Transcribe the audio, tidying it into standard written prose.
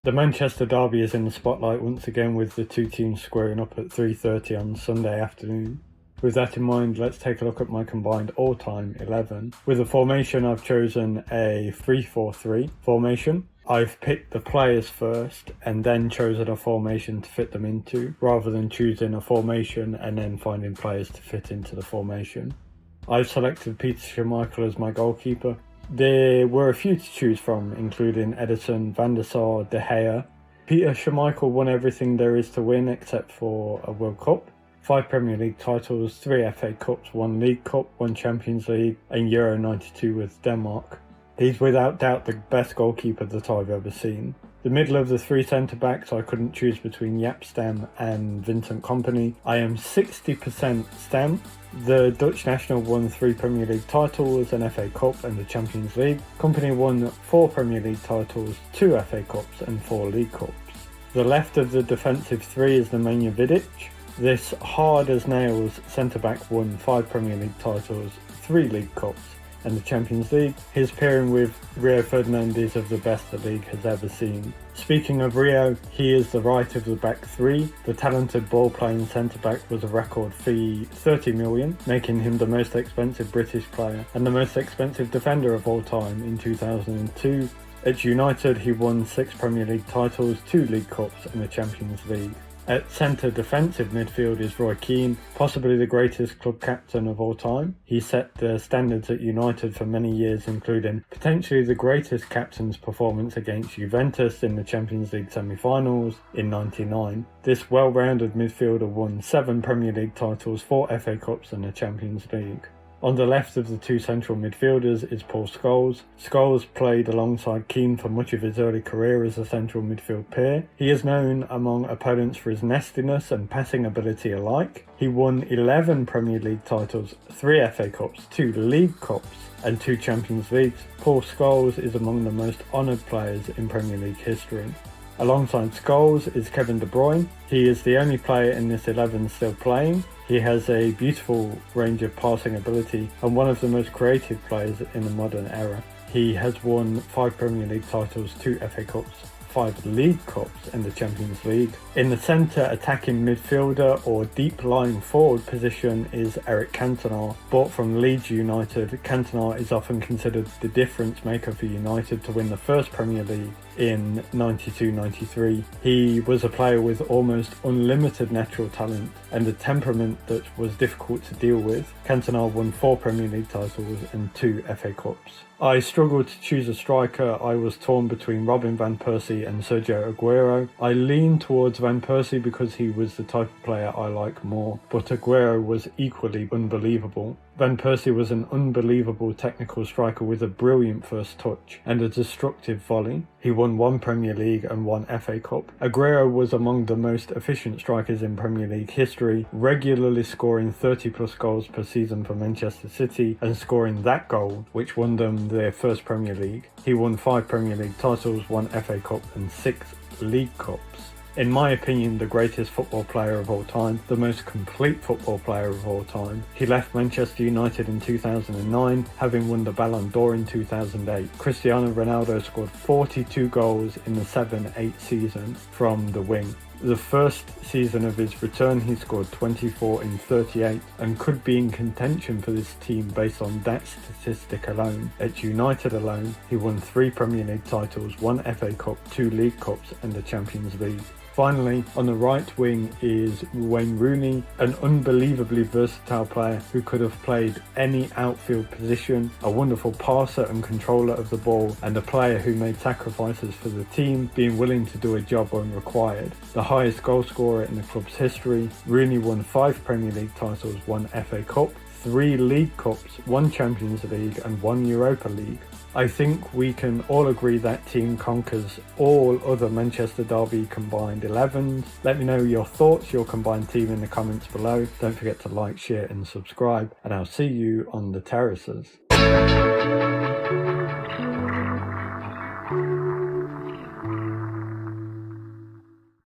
The Manchester Derby is in the spotlight once again, with the two teams squaring up at 3:30 on Sunday afternoon. With that in mind, let's take a look at my combined all-time 11. With the formation, I've chosen a 3-4-3 formation. I've picked the players first and then chosen a formation to fit them into, rather than choosing a formation and then finding players to fit into the formation. I've selected Peter Schmeichel as my goalkeeper. There were a few to choose from, including Ederson, Van der Sar, De Gea. Peter Schmeichel won everything there is to win except for a World Cup, 5 Premier League titles, 3 FA Cups, 1 League Cup, 1 Champions League, and Euro 92 with Denmark. He's without doubt the best goalkeeper that I've ever seen. The middle of the 3 centre-backs, I couldn't choose between Jaap Stam and Vincent Kompany. I am 60% Stam. The Dutch national won 3 Premier League titles, an FA Cup and the Champions League. Kompany won 4 Premier League titles, 2 FA Cups and 4 League Cups. The left of the defensive 3 is Nemanja Vidic. This hard-as-nails centre-back won 5 Premier League titles, 3 League Cups and the Champions League. His pairing with Rio Ferdinand is of the best the league has ever seen. Speaking of Rio, he is the right of the back 3. The talented ball-playing centre-back was a record fee 30 million, making him the most expensive British player and the most expensive defender of all time in 2002. At United, he won 6 Premier League titles, 2 League Cups and the Champions League. At centre defensive midfield is Roy Keane, possibly the greatest club captain of all time. He set the standards at United for many years, including potentially the greatest captain's performance against Juventus in the Champions League semi-finals in '99. This well-rounded midfielder won 7 Premier League titles, 4 FA Cups and the Champions League. On the left of the 2 central midfielders is Paul Scholes. Scholes played alongside Keane for much of his early career as a central midfield pair. He is known among opponents for his nastiness and passing ability alike. He won 11 Premier League titles, 3 FA Cups, 2 League Cups and 2 Champions Leagues. Paul Scholes is among the most honoured players in Premier League history. Alongside Scholes is Kevin De Bruyne. He is the only player in this 11 still playing. He has a beautiful range of passing ability and one of the most creative players in the modern era. He has won 5 Premier League titles, 2 FA Cups, 5 League Cups and the Champions League. In the centre attacking midfielder or deep lying forward position is Eric Cantona. Bought from Leeds United, Cantona is often considered the difference maker for United to win the first Premier League in 92-93. He was a player with almost unlimited natural talent and a temperament that was difficult to deal with. Cantona won 4 Premier League titles and 2 FA Cups. I struggled to choose a striker. I was torn between Robin van Persie and Sergio Aguero. I leaned towards Van Persie because he was the type of player I like more, but Aguero was equally unbelievable. Van Persie was an unbelievable technical striker with a brilliant first touch and a destructive volley. He won 1 Premier League and 1 FA Cup. Aguero was among the most efficient strikers in Premier League history, regularly scoring 30 plus goals per season for Manchester City and scoring that goal which won them their first Premier League. He won 5 Premier League titles, 1 FA Cup and 6 League Cups. In my opinion, the greatest football player of all time, the most complete football player of all time. He left Manchester United in 2009, having won the Ballon d'Or in 2008. Cristiano Ronaldo scored 42 goals in the 7-8 season from the wing. The first season of his return, he scored 24 in 38 and could be in contention for this team based on that statistic alone. At United alone, he won 3 Premier League titles, 1 FA Cup, 2 League Cups and the Champions League. Finally, on the right wing is Wayne Rooney, an unbelievably versatile player who could have played any outfield position, a wonderful passer and controller of the ball, and a player who made sacrifices for the team, being willing to do a job when required. The highest goal scorer in the club's history, Rooney won 5 Premier League titles, 1 FA Cup, 3 League Cups, 1 Champions League and 1 Europa League. I think we can all agree that team conquers all other Manchester Derby combined 11s. Let me know your thoughts, your combined team in the comments below. Don't forget to like, share and subscribe, and I'll see you on the terraces.